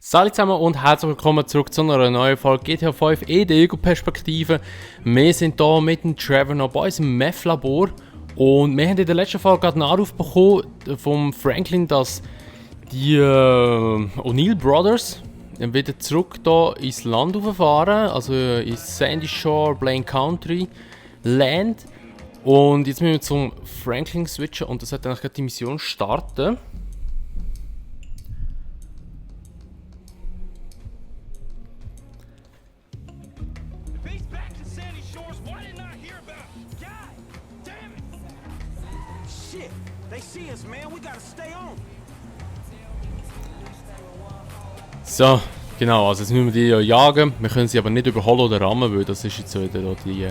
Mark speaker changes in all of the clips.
Speaker 1: Salut zusammen und herzlich willkommen zurück zu einer neuen Folge GTA 5 in der Ego-Perspektive. Wir sind hier mit dem Trevor noch bei uns im Meth-Labor und wir haben in der letzten Folge gerade einen Anruf bekommen vom Franklin, dass die O'Neill Brothers wieder zurück hier ins Land fahren, also ins Sandy Shore, Blaine Country Land. Und jetzt müssen wir zum Franklin switchen und das hat dann die Mission starten. So, genau, also jetzt müssen wir die ja jagen. Wir können sie aber nicht überholen oder rammen, weil das ist jetzt so wieder die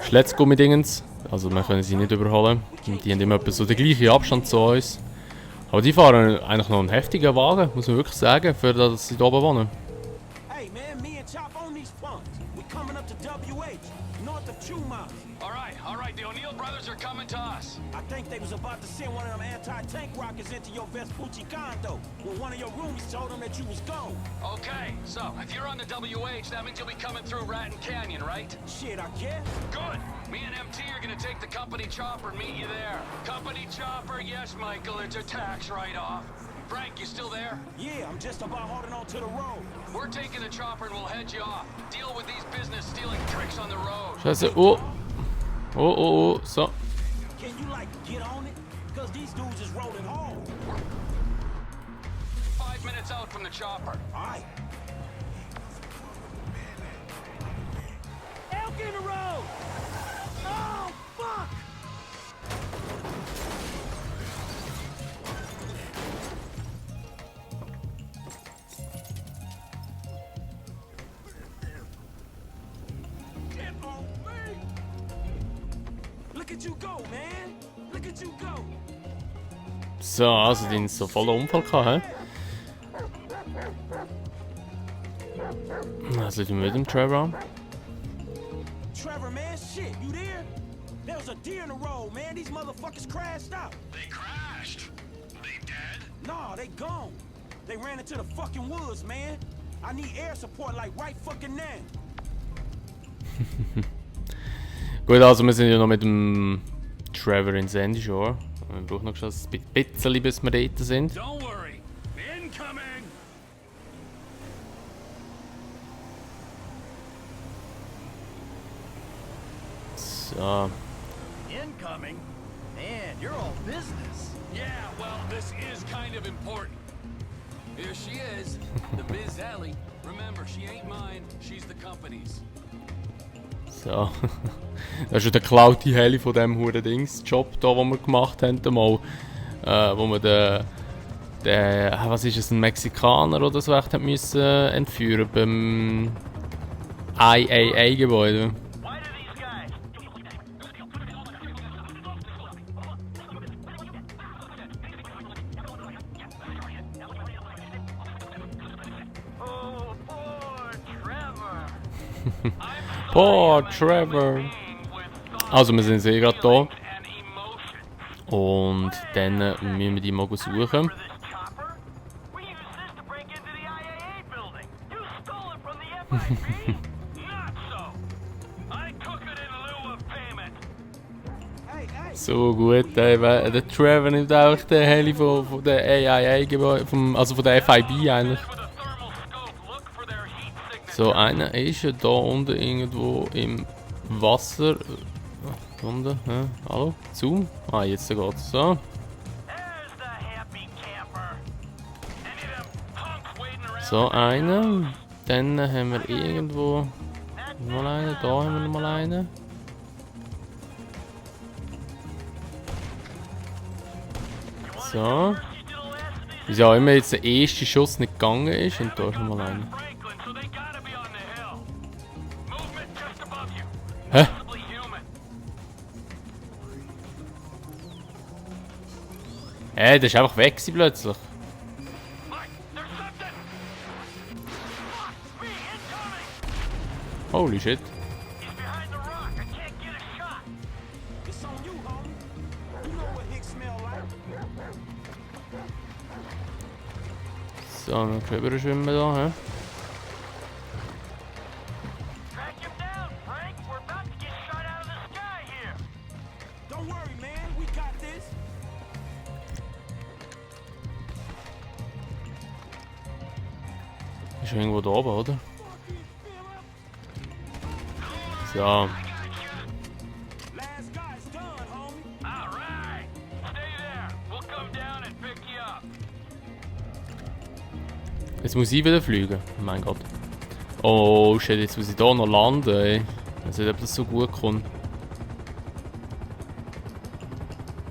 Speaker 1: Schletzgummi-Dingens. Also wir können sie nicht überholen. Und die haben immer etwa so den gleichen Abstand zu uns. Aber die fahren eigentlich noch einen heftigen Wagen, muss man wirklich sagen, für das, dass sie hier oben wohnen.
Speaker 2: Hey man, me and Chop own these funds. We're coming up to WH, north of Chuma.
Speaker 3: All right, the O'Neill brothers are coming to us.
Speaker 2: I think they was about to send one of them anti-tank rockets into your Vespucci condo when one of your roomies told them that you was gone.
Speaker 3: Okay, so if you're on the WH, that means you'll be coming through Ratton Canyon, right?
Speaker 2: Shit, I guess.
Speaker 3: Good. Me and MT are gonna take the company chopper and meet you there. Company chopper, yes, Michael, it's a tax write-off. Frank, you still there?
Speaker 2: Yeah, I'm just about holding on to the road.
Speaker 3: We're taking the chopper and we'll head you off. Deal with these business stealing pricks on the road.
Speaker 1: Scheiße, oh. Oh, so.
Speaker 2: Can you like get on it? Cause these dudes is rolling home.
Speaker 3: 5 minutes out from the chopper.
Speaker 2: Alright. Elk in the road! Oh, fuck! Get on me! Look at you go, man! Look at you go!
Speaker 1: So, also die haben so voller Unfall gehabt, hä? Also die mit dem Trevor.
Speaker 2: Trevor, man, shit, you there? There was a deer in the road, man. These motherfuckers crashed out.
Speaker 3: They crashed. They dead?
Speaker 2: Nah, they gone. They ran into the fucking woods, man. I need air support like right fucking now.
Speaker 1: Gut, also wir sind ja noch mit dem Trevor in Sandy Shore. Wir brauchen noch schon ein bisschen, bis wir dort sind.
Speaker 3: Don't worry. Incoming!
Speaker 1: So.
Speaker 4: Incoming? Man, you're all business.
Speaker 3: Yeah, well, this is kind of important. Here she is, the Biz Alley. Remember, she ain't mine, she's the company's.
Speaker 1: So. Das ist ja der geklaute Heli von dem Huren-Dings-Job da, den wir gemacht haben. Mal, wo wir den was ist es, ein Mexikaner oder so echt müssen entführen beim IAA-Gebäude. Oh, Trevor! Also, wir sind eh gerade da. Und dann müssen wir die mal suchen. So gut, der Trevor nimmt auch den Heli von der AIA, also von der FIB eigentlich. So, einer ist ja da unten irgendwo im Wasser. Unten, hallo? Zoom? Ah, jetzt geht's. So. So, einer. Dann haben wir irgendwo mal einen. Da haben wir noch mal einen. So. Wieso auch immer jetzt der erste Schuss nicht gegangen ist. Und da ist noch mal einer. Hä? Der ist einfach weg plötzlich. Holy shit.
Speaker 2: It's on you, homie. You know what Hicks smell like.
Speaker 1: So, So, wir können überschwimmen da, hä?
Speaker 4: Track him down, Frank. We're about to get shot out of the sky here.
Speaker 2: Don't worry, man. We got this.
Speaker 1: Ist irgendwo da oben, oder? So.
Speaker 2: Last guy's done, homie.
Speaker 3: All right. Stay there. We'll come down and pick you up.
Speaker 1: Jetzt muss ich wieder fliegen. Oh mein Gott. Oh shit, jetzt muss ich da noch landen, ey. Ich weiß nicht, ob das so gut kommt.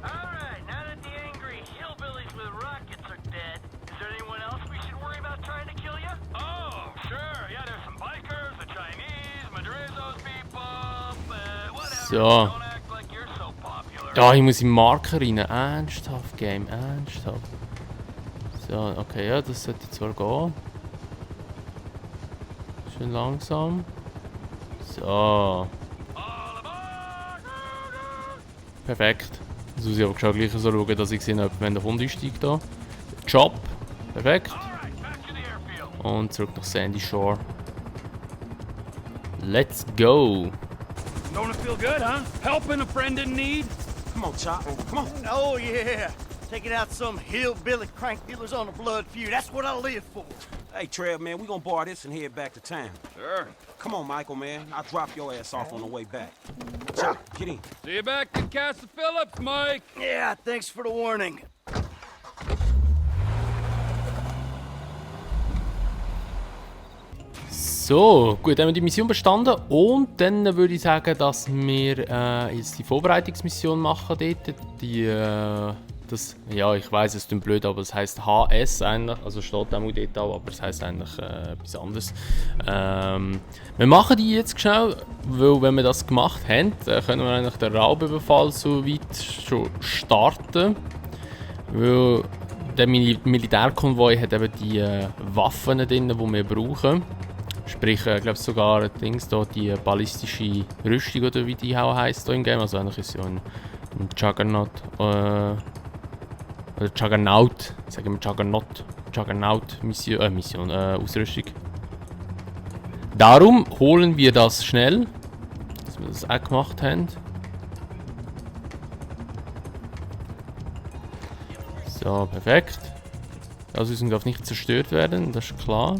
Speaker 4: Alright, now that the angry hillbillies with rockets are dead, is there anyone else we should worry about trying to kill you?
Speaker 3: Oh, sure. Yeah, there's some bikers, the Chinese, Madrizos people, whatever.
Speaker 1: So.
Speaker 3: Don't act like you're so popular.
Speaker 1: Da, ich muss in den Marker rein. Ernsthaft, Game. Ernsthaft. So, okay, ja, das sollte zwar gehen. Schön langsam. So. Perfekt. Jetzt muss ich aber schon gleich so schauen, dass ich sehe, ob wenn der Hund einsteigt da. Job. Perfekt.
Speaker 3: Alright, back to the airfield.
Speaker 1: Und zurück nach Sandy Shore. Let's go.
Speaker 3: Don't it feel good, huh? Helping a friend in need?
Speaker 2: Come on, Chop. Come on.
Speaker 4: Oh, yeah. Taking out some hillbilly crank dealers on a blood feud. That's what I live for.
Speaker 2: Hey, Trev, man, we gonna borrow this and head back to town.
Speaker 3: Sure.
Speaker 2: Come on, Michael, man. I'll drop your ass off on the way back. Chop, get in.
Speaker 3: See you back in Castle Phillips, Mike.
Speaker 4: Yeah, thanks for the warning.
Speaker 1: So, gut, haben wir die Mission bestanden und dann würde ich sagen, dass wir jetzt die Vorbereitungsmission machen dort. Ja, ich weiss, es klingt blöd, aber es heisst HS eigentlich, also steht auch dort auch, aber es heisst eigentlich etwas anderes. Wir machen die jetzt schnell, weil wenn wir das gemacht haben, können wir eigentlich den Raubüberfall so weit schon starten. Weil der Militärkonvoi hat eben die Waffen drin, die wir brauchen. Sprich, ich glaube sogar Dings da, die ballistische Rüstung oder wie die auch heisst hier im Game. Also eigentlich ist es ja ein Juggernaut. Oder Juggernaut. Sagen wir Juggernaut. Juggernaut Mission, Ausrüstung. Darum holen wir das schnell. Dass wir das auch gemacht haben. So, perfekt. Die Ausrüstung darf nicht zerstört werden, das ist klar.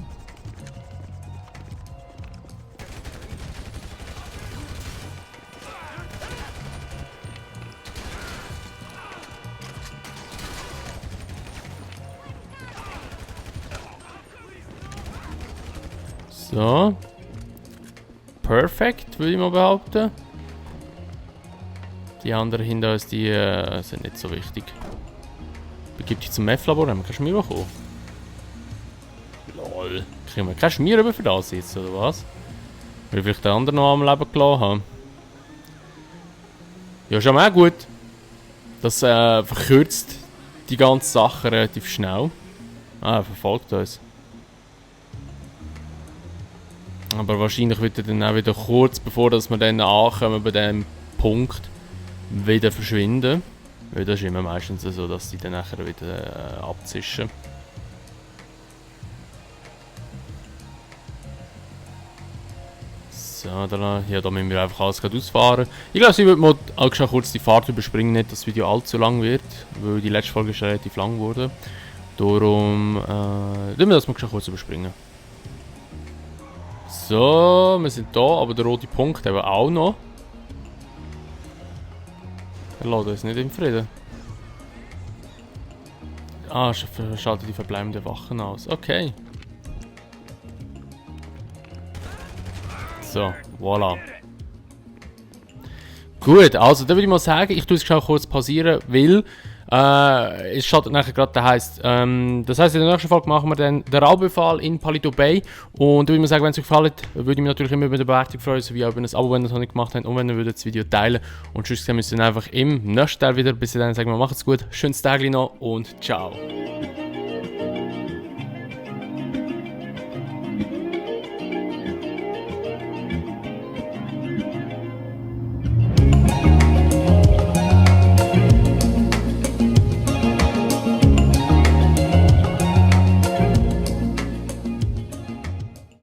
Speaker 1: So. Perfekt, würde ich mal behaupten. Die anderen hinter uns, die sind nicht so wichtig. Begib dich zum Meth-Labor, haben wir keinen Schmier bekommen. Lol. Kriegen wir keinen Schmier für das jetzt, oder was? Weil ich vielleicht den anderen noch am Leben gelassen haben. Ja, schon mal gut. Das verkürzt die ganze Sache relativ schnell. Ah, er verfolgt uns. Aber wahrscheinlich wird er dann auch wieder kurz bevor dass wir dann ankommen bei diesem Punkt wieder verschwinden. Weil das ist immer meistens so, dass die dann nachher wieder abzischen. So, dann, ja, da müssen wir einfach alles gerade ausfahren. Ich glaube, ich würde mal auch schon kurz die Fahrt überspringen, nicht dass das Video allzu lang wird, weil die letzte Folge ist relativ lang wurde. Darum tun wir das mal schon kurz überspringen. So, wir sind da, aber der rote Punkt haben wir auch noch. Er lässt uns nicht in Frieden. Ah, schaltet die verbleibenden Wachen aus. Okay. So, voilà. Gut, also dann würde ich mal sagen, ich tue es schon kurz pausieren, weil es startet nachher gerade, das heisst, in der nächsten Folge machen wir dann den Raubüberfall in Paleto Bay. Und dann würde ich mal sagen, wenn es euch gefallen hat, würde ich mich natürlich immer über eine Bewertung freuen, sowie auch über ein Abo, wenn ihr das noch nicht gemacht habt und wenn ihr das Video teilen. Und sonst sehen wir uns dann einfach im nächsten Teil wieder. Bis dann sagen wir, macht's gut, schönes Tag noch und ciao.